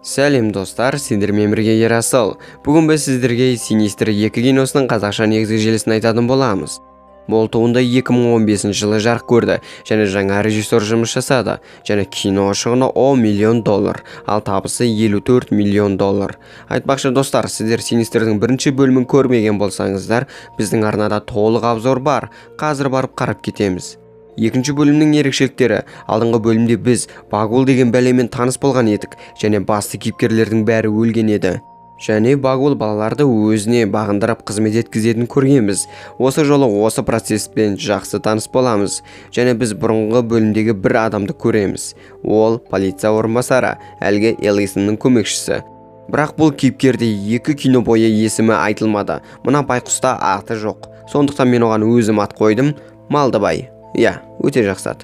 Сәлем достар, сендермен бірге Ерасыл. Бүгін біз сіздерге Синистер 2 киносының қазақша негізгі желісін айтатын боламыз. Бұл туынды 2015 жылы жарық көрді, және жаңа режиссер жұмыс жасады, және кино шығыны $10 миллион, ал табысы $54 миллион. Айтпақшы достар, сіздер Синистердің бірінші бөлімін көрмеген болсаңыздар, біздің арнада толық обзор бар, қазір барып қарап кетеміз. Екінші бөлімнің ерекшеліктері: алдыңғы бөлімде біз Багул деген бәлемен таныс болған едік, және басты кейіпкерлердің бәрі өлген еді. Және Багул балаларды өзіне бағындырып қызмет еткізетін көргенбіз. Осы жолы осы процесспен жақсы таныс боламыз, және біз бұрынғы бөлімдегі бір адамды көреміз. Ол полиция орынбасары, әлгі Элисонның көмекшісі. Бірақ бұл кейіпкерде 2 кино бойы есімі айтылмады. Мына байқұста аты жоқ. Сондықтан мен оған өзім ат қойдым: Малдыбай. Өте жақсы ат.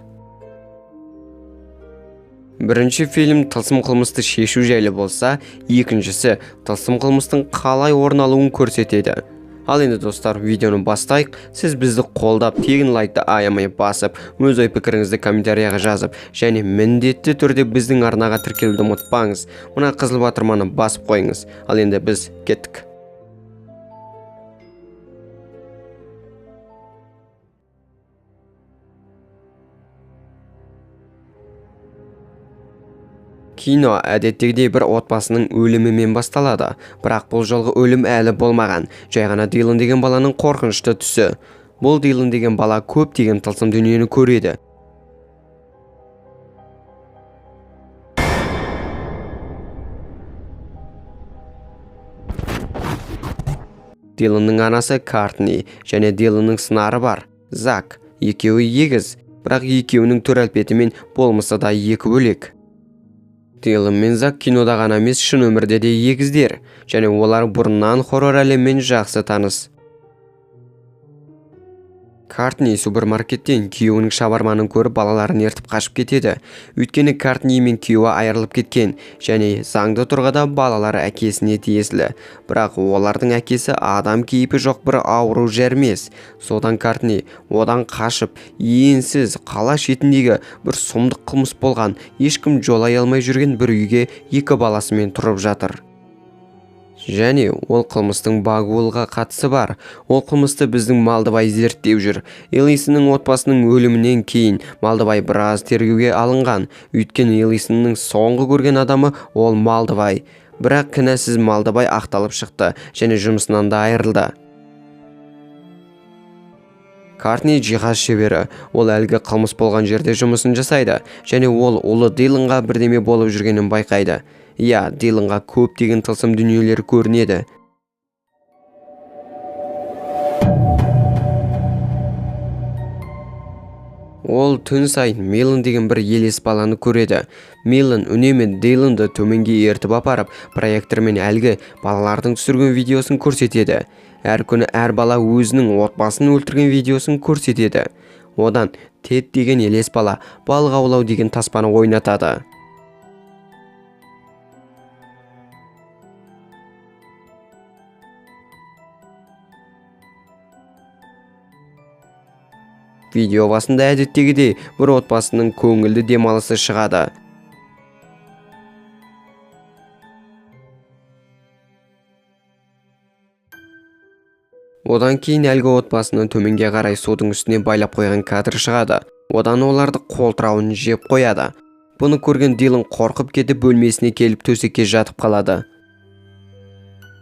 Бірінші фильм тылсым қылмысты шешу жайлы болса, екіншісі тылсым қылмыстың қалай орын алуын көрсетеді. Ал енді достар, видеоны бастайық. Сіз бізді қолдап, тегін лайкты аямай басып, өз ой пікіріңізді комментарияға жазып, және міндетті түрде біздің арнаға тіркелуді ұмытпаңыз. Мына қызыл батырманы басып қойыңыз. Ал енді біз кеттік. Кино әдеттегідей бір отбасының өлімімен басталады, бірақ бұл жолғы өлім әлі болмаған, жай ғана Дилан деген баланың қорқынышты түсі. Бұл Дилан деген бала көптеген тылсым дүниені көреді. Диланның анасы Картни, және Диланның сынары бар, Зак. Екеуі егіз, бірақ екеуінің түр әлпеті мен болмысы да екі бөлек. Дилан мен Зак кинода ғана емес, шын өмірде де егіздер, және олар бұрыннан хоррор әлеммен жақсы таныс. Картни супермаркеттен күйеуінің шабарманын көріп балаларын ертіп қашып кетеді. Өйткені Картни мен күйеуі айырылып кеткен, және заңды тұрғыда балалары әкесіне тиесілі. Бірақ олардың әкесі адам кейпі жоқ бір ауру жәрмес. Содан Картни одан қашып, енсіз қала шетіндегі бір сұмдық қылмыс болған, ешкім жолай алмай жүрген бір үйге 2 баласымен тұрып жатыр. Және ол қылмыстың Багулға қатысы бар. Ол қылмысты біздің Малдыбай зерттеу жүр. Элисонның отбасының өлімінен кейін Малдыбай біраз тергеуге алынған. Өйткені Элисонның соңғы көрген адамы ол Малдыбай. Бірақ кінәсіз Малдыбай ақталып шықты, және жұмысынан да айырылды. Картни жиһаз шебері. Ол әлгі қылмыс болған жерде жұмысын жасайды, және ол ұлы Диланға бірдеме болып жүргенін байқайды. Диланға көптеген тылсым дүниелер көрінеді. Ол түн сайын Мелан деген бір елес баланы көреді. Мелан үнемі Диланды төменге ертіп апарып, проектормен әлгі балалардың түсірген видеосын көрсетеді. Әр күні әр бала өзінің отбасын өлтірген видеосын көрсетеді. Одан Тед деген елес бала балық аулау деген таспаны ойнатады. Видео басында әдеттегідей бір отбасының көңілді демалысы шығады. Одан кейін әлгі отбасының төменге қарай судың үстіне байлап қойған кадр шығады. Одан оларды қолтырауын жеп қояды. Бұны көрген Дилан қорқып кетіп бөлмесіне келіп төсекке жатып қалады.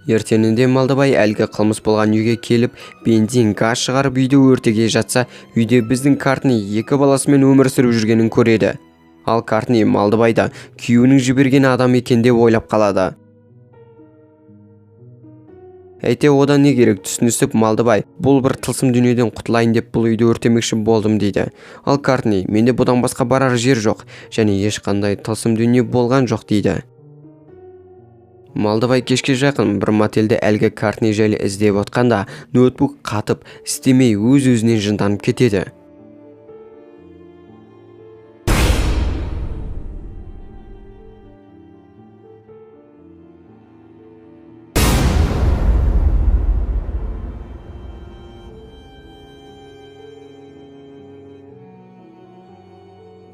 Ертеңінде Малдыбай әлгі қылмыс болған үйге келіп, бензин газ шығарып үйде өртеге жатса, үйде біздің Картни 2 баласымен өмір сүріп жүргенін көреді. Ал Картни Малдыбайда күйеуінің жіберген адам екен деп ойлап қалады. Әйте одан не керек түсінісіп, Малдыбай бұл бір тылсым дүниеден құтылайын деп бұл үйді өртемекші болдым дейді. Ал Картни менде бұдан басқа барар жер жоқ, және ешқандай тылсым дүние болған жоқ дейді. Малдыбай кешке жақын бір мотельде әлгі Картни жайлы іздеп отқанда, ноутбук қатып, істемей өз-өзінен жынданып кетеді.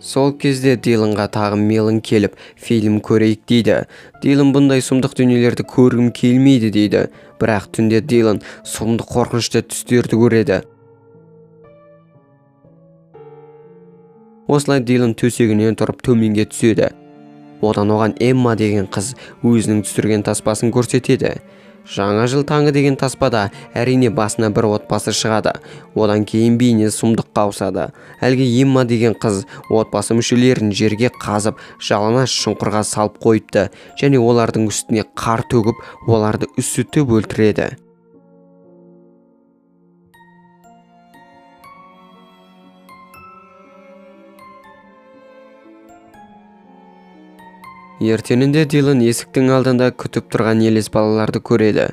Сол кезде Диланға тағы Мелон келіп, фильм көрейік дейді. Дилан бұндай сұмдық дүниелерді көргім келмейді дейді. Бірақ түнде Дилан сұмдық қорқынышты түстерді көреді. Осылай Дилан төсегінен тұрып төменге түседі. Одан оған Эмма деген қыз өзінің түсірген таспасын көрсетеді. Жаңа жыл таңы деген таспада әрине басына бір отбасы шығады. Одан кейін бейне сұмдыққа ауысады. Әлгі Эмма деген қыз отбасы мүшелерін жерге қазып, жалаңаш шұңқырға салып қойыпты және олардың үстіне қар төгіп, оларды үсітіп өлтіреді. Ертеңінде Дилан есіктің алдында күтіп тұрған елес балаларды көреді.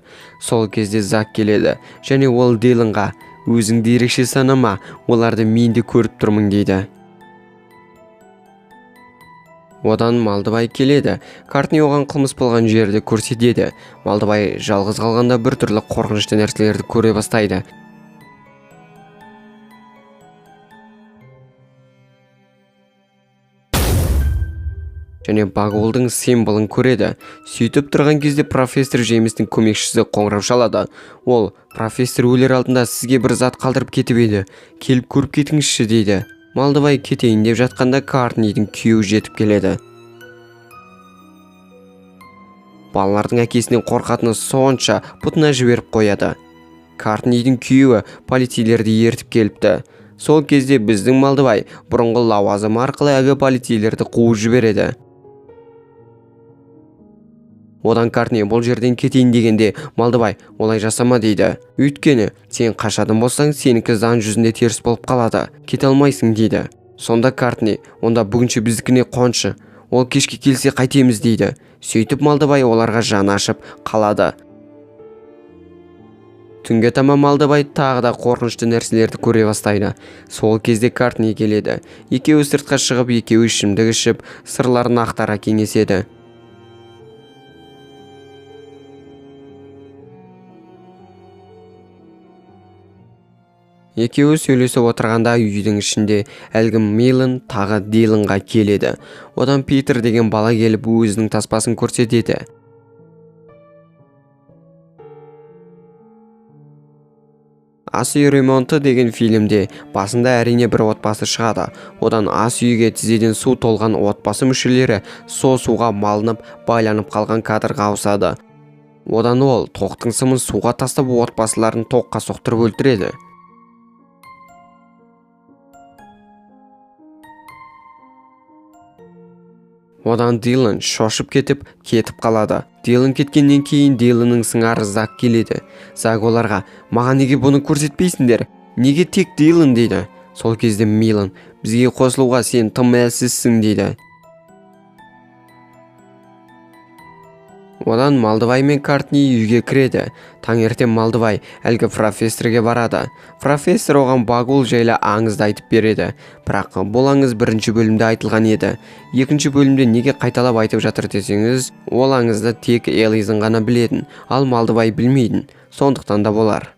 Сол кезде Зак келеді және ол Диланға өзіңді ерекше санама, оларды мен де көріп тұрмын дейді. Одан Малдыбай келеді. Картни оған қылмыс болған жерді көрсетеді. Малдыбай жалғыз қалғанда біртүрлі қорқынышты нәрселерді көре бастайды. Және Багуолдың символын көреді. Сөйтіп тұрған кезде профессор Джеймстің көмекшісі қоңырау шалады. Ол профессор өлер алдында сізге бір зат қалдырып кетіп еді. Келіп көріп кетіңізші дейді. Малдыбай кетейін деп жатқанда Картнидің күйеуі жетіп келеді. Балалардың әкесінен қорқатыны сонша пұтына жіберіп қояды. Картнидің күйеуі полицейлерді ертіп келіпті. Сол кезде біздің Малдыбай бұрынғы лауазымы арқылы әлгі полицейлерді қуып жібереді. Одан Картни бұл жерден кетейін дегенде Малдыбай олай жасама дейді. Өйткені сен қашадың болсаң, сенікі заң жүзінде теріс болып қалады. Кете алмайсың дейді. Сонда Картни, онда бүгінше біздікіне қоншы. Ол кешке келсе қайтеміз дейді. Сөйтіп Малдыбай оларға жаны ашып қалады. Түнге таман Малдыбай тағы да қорқынышты нәрселерді көре бастайды. Сол кезде Картни келеді. Екеуі сыртқа шығып, екеуі ішімдік ішіп, сырларын ақтара кеңеседі. Екеуі сөйлесіп отырғанда үйдің ішінде әлгі Мелон тағы Диланға келеді. Одан Питер деген бала келіп өзінің таспасын көрсетеді. Ас үй ремонты деген фильмде басында әрине бір отбасы шығады. Одан ас үйге тізеден су толған отбасы мүшелері суға малынып, байланып қалған кадрға ауысады. Одан ол тоқтың сымын суға тастап отбасыларын тоққа соқтырып өлтіреді. Одан Дилан шошып кетіп қалады. Дилан кеткеннен кейін Диланның сыңары Зак келеді. Зак оларға, маған неге бұны көрсетпейсіңдер? Неге тек Дилан дейді. Сол кезде Мелон, бізге қосылуға сен тым әлсізсің дейді. Одан Малдыбай мен Картни үйге кіреді. Таңертең Малдыбай әлгі профессорге барады. Профессор оған Багуол жайлы аңызды айтып береді. Бірақ бұл аңыз бірінші бөлімде айтылған еді. Екінші бөлімде неге қайталап айтып жатыр десеңіз, ол аңызды тек Элизон ғана білетін, ал Малдыбай білмейді. Сондықтан да болар.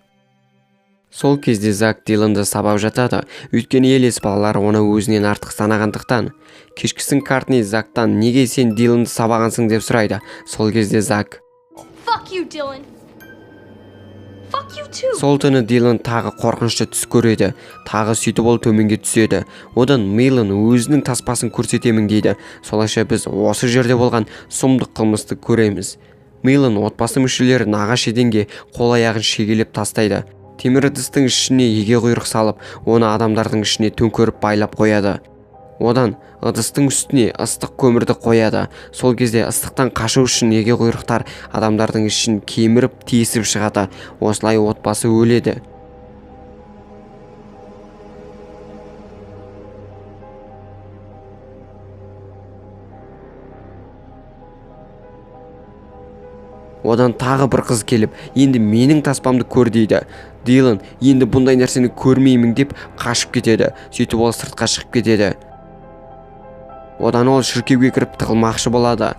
Сол кезде Зак Диланды сабап жатады, өйткені елес балалар оны өзінен артық санағандықтан. Кешкісін Картни Зактан, неге сен Диланды сабағансың деп сұрайды. Сол кезде Зак, Fuck you, Dylan. Fuck you too. Сол түні Дилан тағы қорқынышты түс көреді. Тағы сөйтіп ол төменге түседі. Одан Мелон өзінің таспасын көрсетемін дейді. Солайша біз осы жерде болған сұмдық қылмысты көреміз. Мелон отбасы мүшелерін ағаш еденге қол аяғын шегелеп тастайды. Темір ыдыстың ішіне еге құйрық салып, оны адамдардың ішіне төңкеріп байлап қояды. Одан ыдыстың үстіне ыстық көмірді қояды. Сол кезде ыстықтан қашу үшін еге құйрықтар адамдардың ішін кеміріп тесіп шығады. Осылай отбасы өледі. Одан тағы бір қыз келіп, енді менің таспамды көр дейді. Дилан, енді бұндай нәрсені көрмеймін деп қашып кетеді. Сөйтіп ол сыртқа шығып кетеді. Одан ол шіркеуге кіріп тығылмақшы болады.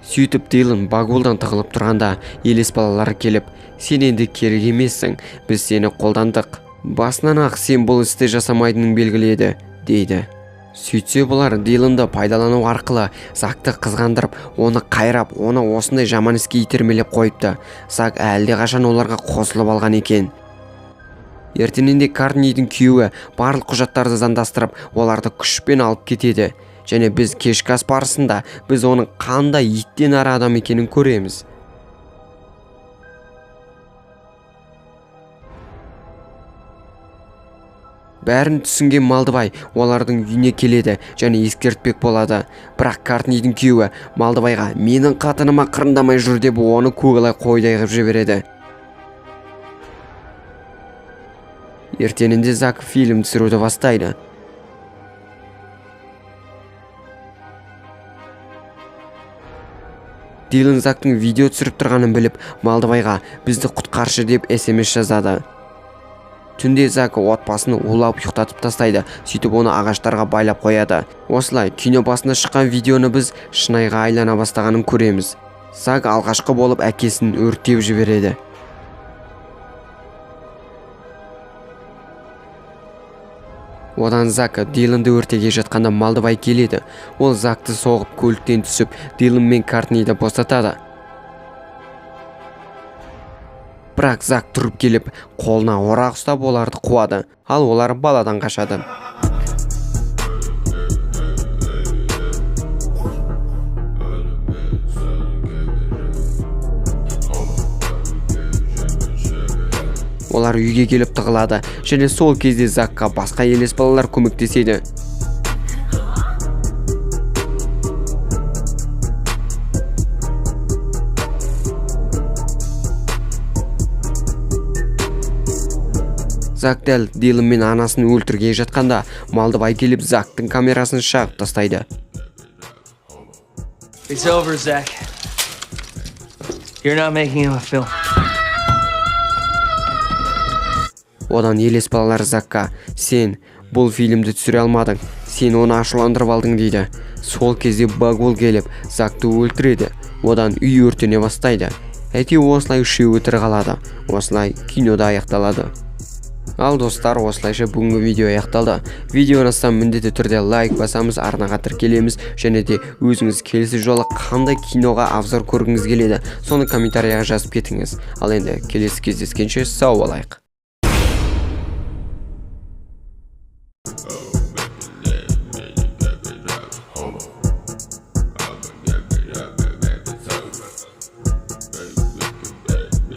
Сөйтіп Дилан Багуолдан тығылып тұрғанда елес балалары келіп, сен енді керек емессің, біз сені қолдандық. Басынан ақ сен бұл істі жасамайтының белгілі еді. дейді. Сөйтсе бұлар Диланды пайдалану арқылы Закты қызғандырып, оны қайрап, оны осындай жаман іске итермелеп қойыпты. Зак әлдеқашан оларға қосылып алған екен. Ертеңінде Кортнидің күйеуі барлық құжаттарды заңдастырып, оларды күшпен алып кетеді. Және біз кешкі ас барысында біз оның қандай иттен ары адам екенін көреміз. Бәрін түсінген Малдыбай олардың үйіне келеді және ескертпек болады. Бірақ Кортнидің күйеуі Малдыбайға менің қатыныма қырындамай жүр деп оны көгілай қойдай қып жібереді. Ертеңінде Зак фильм түсіруді бастайды. Дилан Зактың видео түсіріп тұрғанын біліп, Малдыбайға бізді құтқаршы деп SMS жазады. Түнде Зак отбасын улап ұйықтатып тастайды, сөйтіп оны ағаштарға байлап қояды. Осылай кино басында шыққан видеоны біз шынайға айлана бастағанын көреміз. Зак алғашқы болып әкесін өртеп жібереді. Одан Зак Диланды өртеге жатқанда Малдыбай келеді. Ол Закты соғып көліктен түсіп, Дилан мен Кортниді босатады. Бірақ Зак тұрып келіп, қолына орақ ұстап оларды қуады, ал олар баладан қашады. Олар үйге келіп тығылады, және сол кезде Закқа басқа елес балалар көмектеседі. Зак дәл Дилан мен анасын өлтірге жатқанда, Малдыбай келіп Зактың камерасын шағып тастайды. It's over, Zach. You're not making him a film. Одан елес балалар Закқа, сен бұл фильмді түсіре алмадың, сен оны ашуландырып алдың дейді. Сол кезде Багвол келіп Закты өлтіреді. Одан үй өртене бастайды. Әйтеуір осылай үшеуі тірі қалады. Осылай кинода аяқталады. Ал достар, осылайша бүгінгі видео аяқталды. Видео ұнаса міндетті түрде лайк басамыз, арнаға тіркелеміз, және де өзіңіз келесі жолы қандай киноға обзор көргіңіз келеді, соны комментарияға жазып кетіңіз. Ал енді келесі кездескенше сау болайық.